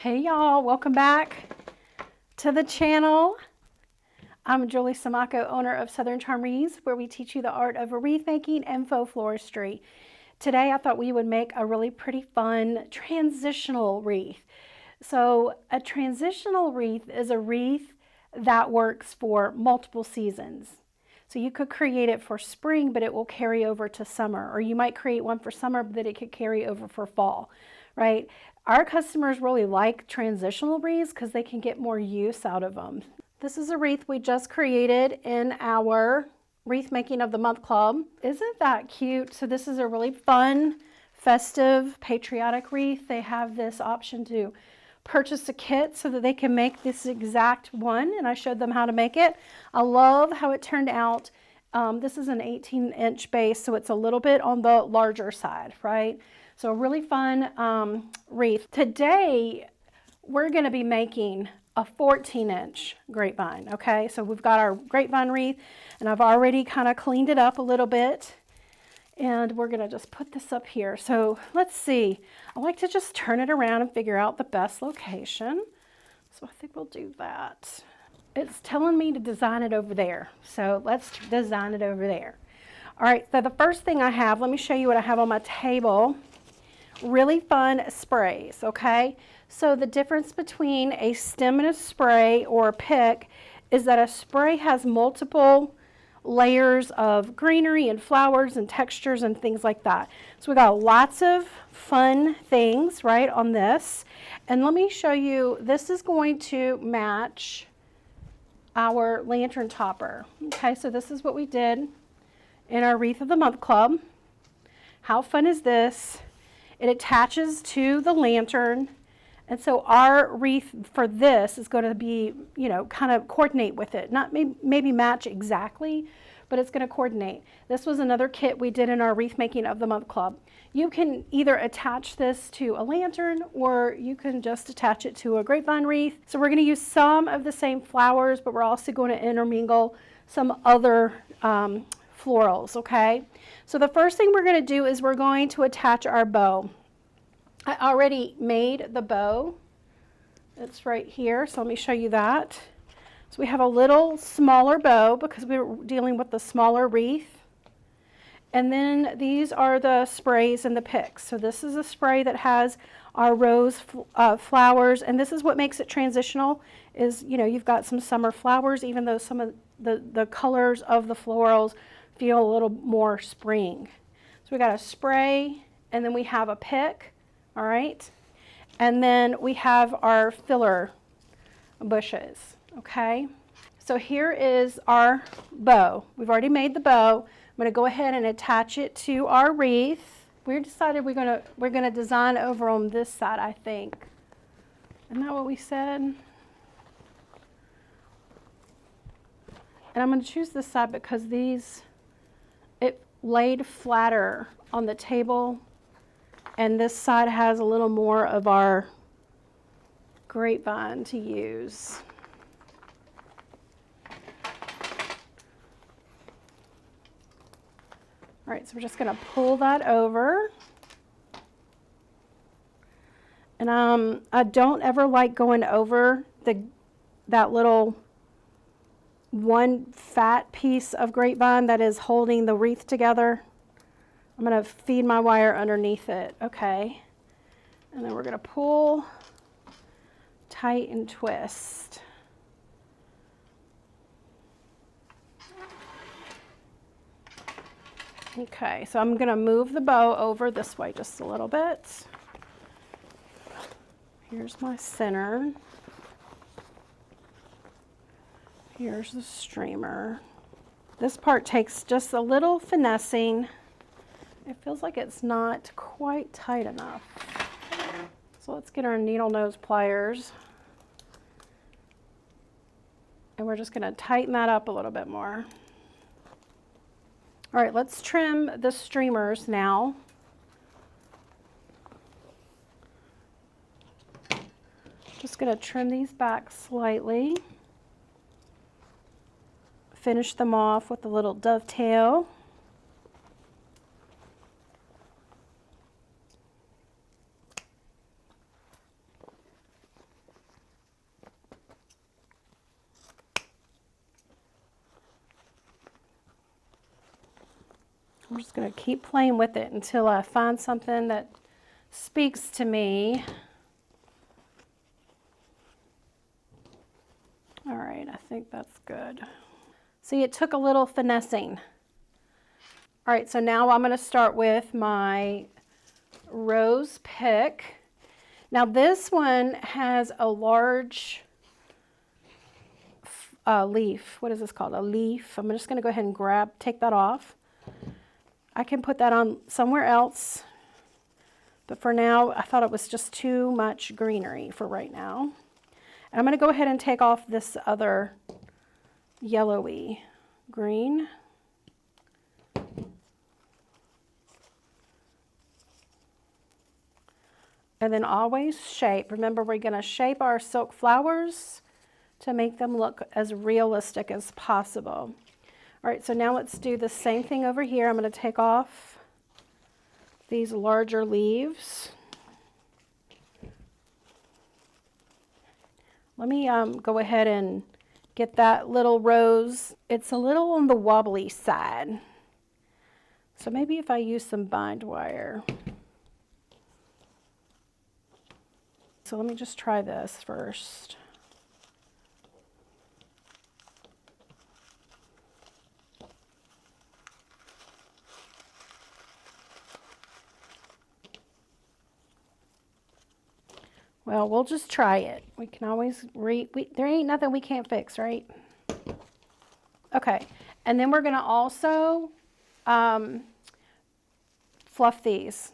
Hey y'all, welcome back to the channel. I'm Julie Samaco, owner of Southern Charm Wreaths, where we teach you the art of wreath making and faux floristry. Today I thought we would make a really pretty fun transitional wreath. So a transitional wreath is a wreath that works for multiple seasons. So you could create it for spring, but it will carry over to summer, or you might create one for summer, but it could carry over for fall, right? Our customers really like transitional wreaths because they can get more use out of them. This is a wreath we just created in our Wreath Making of the Month Club. Isn't that cute? So this is a really fun, festive, patriotic wreath. They have this option to purchase a kit so that they can make this exact one, and I showed them how to make it. I love how it turned out. This is an 18-inch base, so it's a little bit on the larger side, right? So a really fun wreath. Today, we're going to be making a 14-inch grapevine, okay? So we've got our grapevine wreath, and I've already kind of cleaned it up a little bit. And we're going to just put this up here. So let's see. I like to just turn it around and figure out the best location. So I think we'll do that. It's telling me to design it over there. So let's design it over there. All right, so the first thing I have, let me show you what I have on my table. Really fun sprays, okay? So the difference between a stem and a spray or a pick is that a spray has multiple layers of greenery and flowers and textures and things like that. So we got lots of fun things right on this. And let me show you, this is going to match our lantern topper. Okay, so this is what we did in our Wreath of the Month Club. How fun is this? It attaches to the lantern. And so our wreath for this is going to be, you know, kind of coordinate with it. Not maybe match exactly, but it's going to coordinate. This was another kit we did in our Wreath Making of the Month Club. You can either attach this to a lantern or you can just attach it to a grapevine wreath. So we're going to use some of the same flowers, but we're also going to intermingle some other florals, okay? So the first thing we're going to do is we're going to attach our bow. I already made the bow. It's right here, so let me show you that. So we have a little smaller bow because we were dealing with the smaller wreath. And then these are the sprays and the picks. So this is a spray that has our rose flowers, and this is what makes it transitional is, you know, you've got some summer flowers, even though some of the colors of the florals feel a little more spring. So we got a spray, and then we have a pick, all right? And then we have our filler bushes, okay? So here is our bow. We've already made the bow. I'm gonna go ahead and attach it to our wreath. We decided we're gonna design over on this side, I think. Isn't that what we said? And I'm gonna choose this side because it laid flatter on the table, and this side has a little more of our grapevine to use. All right, so we're just gonna pull that over. And I don't ever like going over that little one fat piece of grapevine that is holding the wreath together. I'm going to feed my wire underneath it, okay? And then we're going to pull tight and twist. Okay, so I'm going to move the bow over this way just a little bit. Here's my center. Here's the streamer. This part takes just a little finessing. It feels like it's not quite tight enough. So let's get our needle nose pliers. And we're just gonna tighten that up a little bit more. All right, let's trim the streamers now. Just gonna trim these back slightly. Finish them off with a little dovetail. I'm just going to keep playing with it until I find something that speaks to me. All right, I think that's good. See, it took a little finessing. All right, so now I'm going to start with my rose pick. Now this one has a large leaf. What is this called? A leaf. I'm just going to go ahead and take that off. I can put that on somewhere else, but for now I thought it was just too much greenery for right now. And I'm going to go ahead and take off this other yellowy green. And then always shape. Remember, we're going to shape our silk flowers to make them look as realistic as possible. All right, so now let's do the same thing over here. I'm going to take off these larger leaves. Let me go ahead and get that little rose. It's a little on the wobbly side. So maybe if I use some bind wire. So let me just try this first. Well, we'll just try it. We can always there ain't nothing we can't fix, right? Okay, and then we're gonna also fluff these.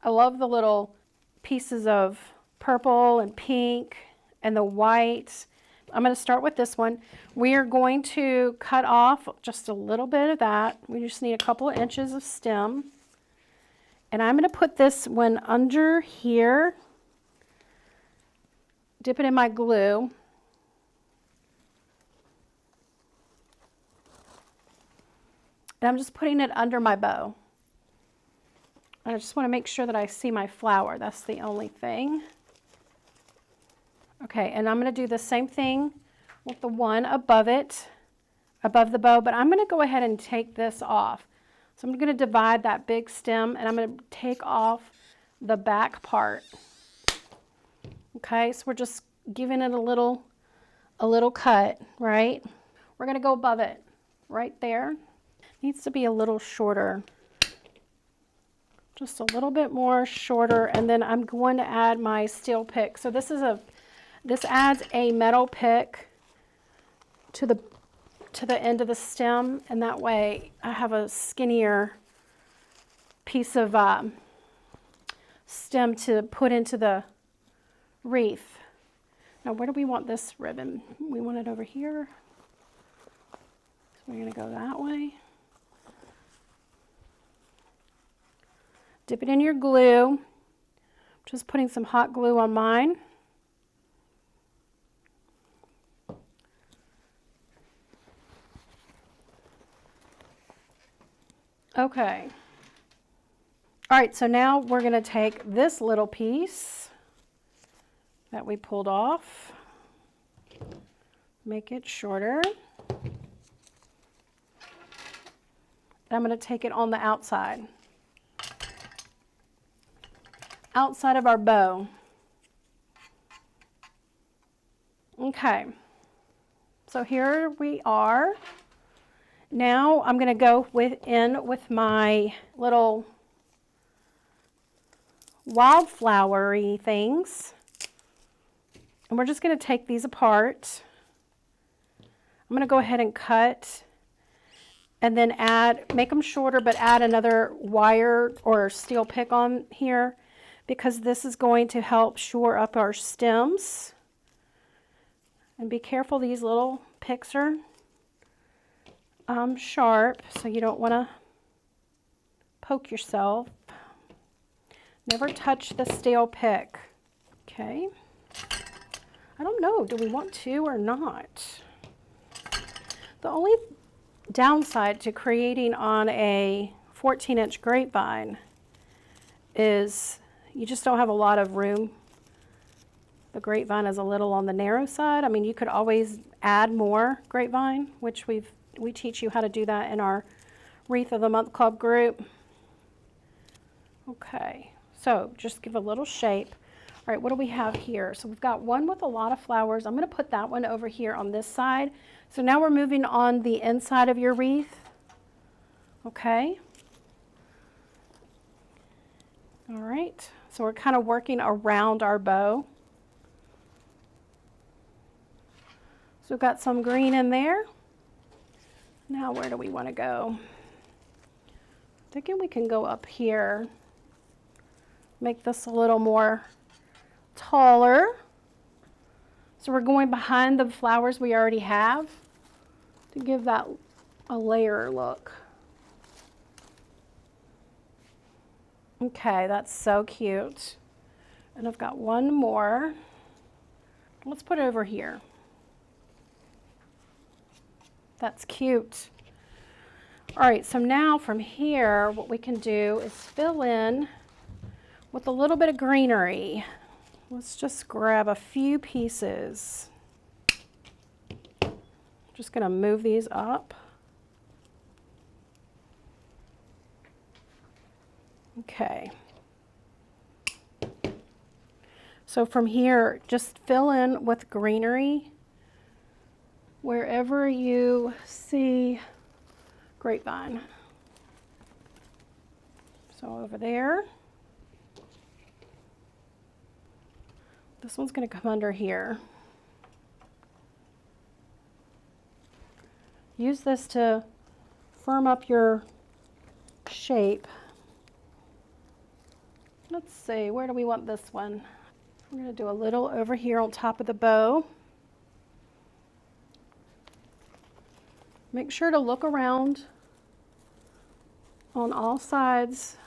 I love the little pieces of purple and pink and the white. I'm going to start with this one. We are going to cut off just a little bit of that. We just need a couple of inches of stem. And I'm going to put this one under here, dip it in my glue. And I'm just putting it under my bow. I just want to make sure that I see my flower. That's the only thing. Okay, and I'm going to do the same thing with the one above it, above the bow, but I'm going to go ahead and take this off. So I'm going to divide that big stem and I'm going to take off the back part. Okay, so we're just giving it a little cut, right? We're going to go above it, right there. Needs to be a little shorter. Just a little bit more shorter, and then I'm going to add my steel pick. So this adds a metal pick to the end of the stem, and that way I have a skinnier piece of stem to put into the wreath. Now, where do we want this ribbon? We want it over here. So we're going to go that way. Dip it in your glue. Just putting some hot glue on mine. Okay. All right, so now we're going to take this little piece that we pulled off, make it shorter. And I'm going to take it on the outside of our bow. Okay, so here we are. Now I'm going to go in with my little wildflowery things. And we're just going to take these apart. I'm going to go ahead and cut and then make them shorter, but add another wire or steel pick on here because this is going to help shore up our stems. And be careful, these little picks are sharp, so you don't want to poke yourself. Never touch the steel pick. Okay. I don't know, do we want to or not? The only downside to creating on a 14-inch grapevine is you just don't have a lot of room. The grapevine is a little on the narrow side. I mean, you could always add more grapevine, which we teach you how to do that in our Wreath of the Month Club group. Okay, so just give a little shape. All right, what do we have here? So we've got one with a lot of flowers. I'm going to put that one over here on this side. So now we're moving on the inside of your wreath. Okay. All right, so we're kind of working around our bow. So we've got some green in there. Now where do we want to go? Thinking we can go up here. Make this a little more taller. So we're going behind the flowers we already have to give that a layer look. Okay, that's so cute. And I've got one more. Let's put it over here. That's cute. All right, so now from here, what we can do is fill in with a little bit of greenery. Let's just grab a few pieces. Just gonna move these up. Okay. So from here, just fill in with greenery wherever you see grapevine. So over there. This one's going to come under here. Use this to firm up your shape. Let's see, where do we want this one? I'm going to do a little over here on top of the bow. Make sure to look around on all sides.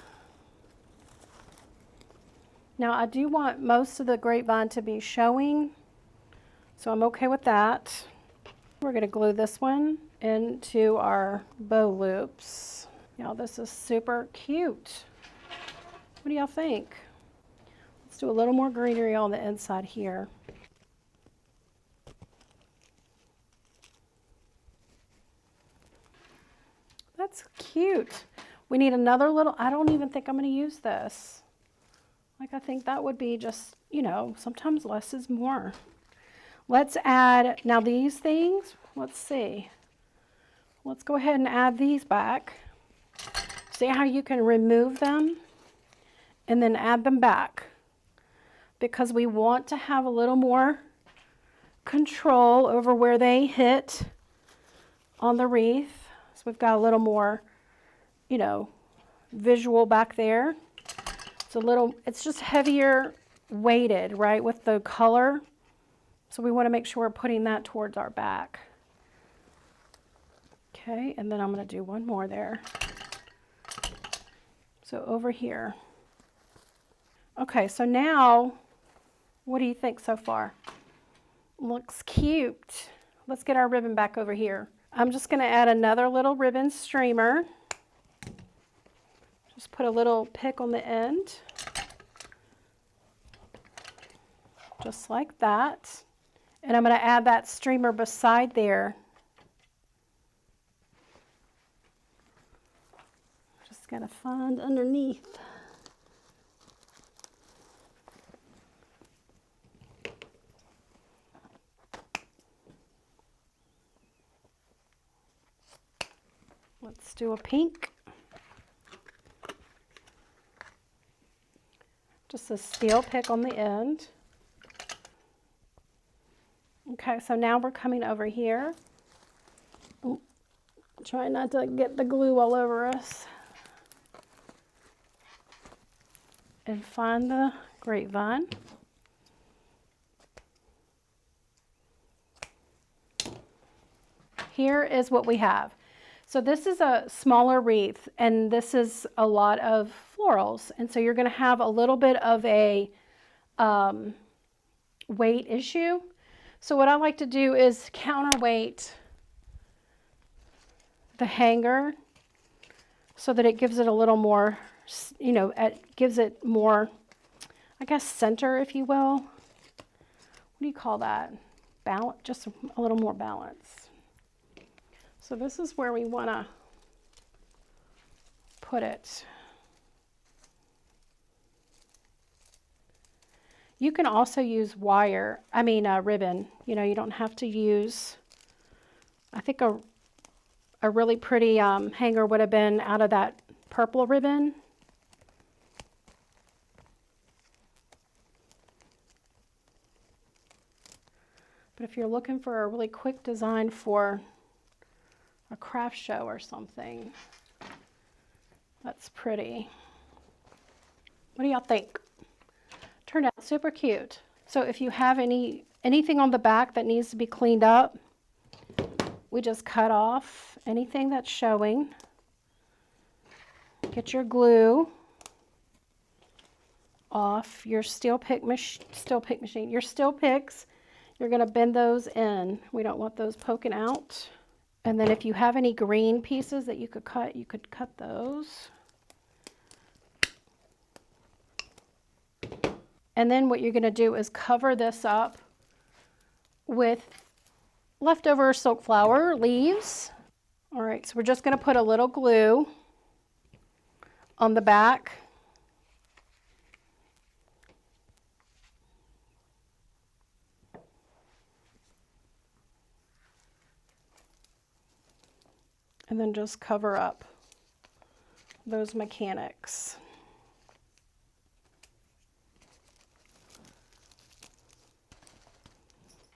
Now I do want most of the grapevine to be showing, so I'm okay with that. We're going to glue this one into our bow loops. Y'all, this is super cute. What do y'all think? Let's do a little more greenery on the inside here. That's cute. We need another little, I don't even think I'm going to use this. Like, I think that would be just, you know, sometimes less is more. Let's add, now these things, let's see. Let's go ahead and add these back. See how you can remove them and then add them back, because we want to have a little more control over where they hit on the wreath. So we've got a little more, you know, visual back there. It's a little, it's just heavier weighted, right, with the color. So we want to make sure we're putting that towards our back. Okay, and then I'm going to do one more there. So over here. Okay, so now, what do you think so far? Looks cute. Let's get our ribbon back over here. I'm just going to add another little ribbon streamer. Just put a little pick on the end. Just like that. And I'm going to add that streamer beside there. Just got to find underneath. Let's do a pink. Just a steel pick on the end. Okay, so now we're coming over here. Ooh, try not to get the glue all over us. And find the grapevine. Here is what we have. So this is a smaller wreath, and this is a lot of florals. And so you're going to have a little bit of a weight issue. So what I like to do is counterweight the hanger so that it gives it a little more, you know, it gives it more, I guess, center, if you will. What do you call that? Balance, just a little more balance. So this is where we want to put it. You can also use ribbon. You know, you don't have to use, I think a really pretty hanger would have been out of that purple ribbon. But if you're looking for a really quick design for a craft show or something, that's pretty. What do y'all think? Turned out super cute. So if you have anything on the back that needs to be cleaned up, we just cut off anything that's showing. Get your glue off your steel picks. You're going to bend those in. We don't want those poking out. And then if you have any green pieces that you could cut those. And then what you're going to do is cover this up with leftover silk flower leaves. All right, so we're just going to put a little glue on the back. And then just cover up those mechanics.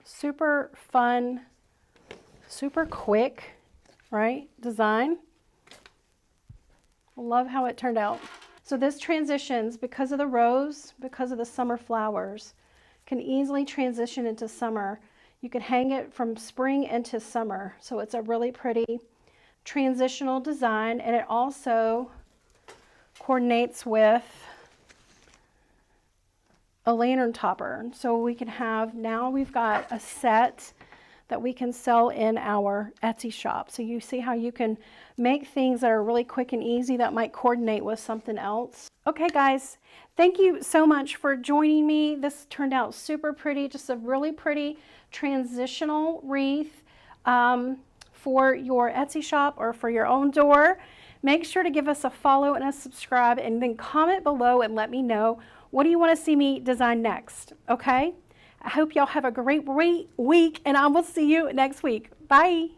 Super fun, super quick, right? Design. Love how it turned out. So this transitions because of the rose, because of the summer flowers, can easily transition into summer. You can hang it from spring into summer. So it's a really pretty transitional design, and it also coordinates with a lantern topper. So we can have, now we've got a set that we can sell in our Etsy shop. So you see how you can make things that are really quick and easy that might coordinate with something else. Okay guys, thank you so much for joining me. This turned out super pretty, just a really pretty transitional wreath for your Etsy shop or for your own door. Make sure to give us a follow and a subscribe, and then comment below and let me know, what do you want to see me design next? Okay? I hope y'all have a great week, and I will see you next week. Bye.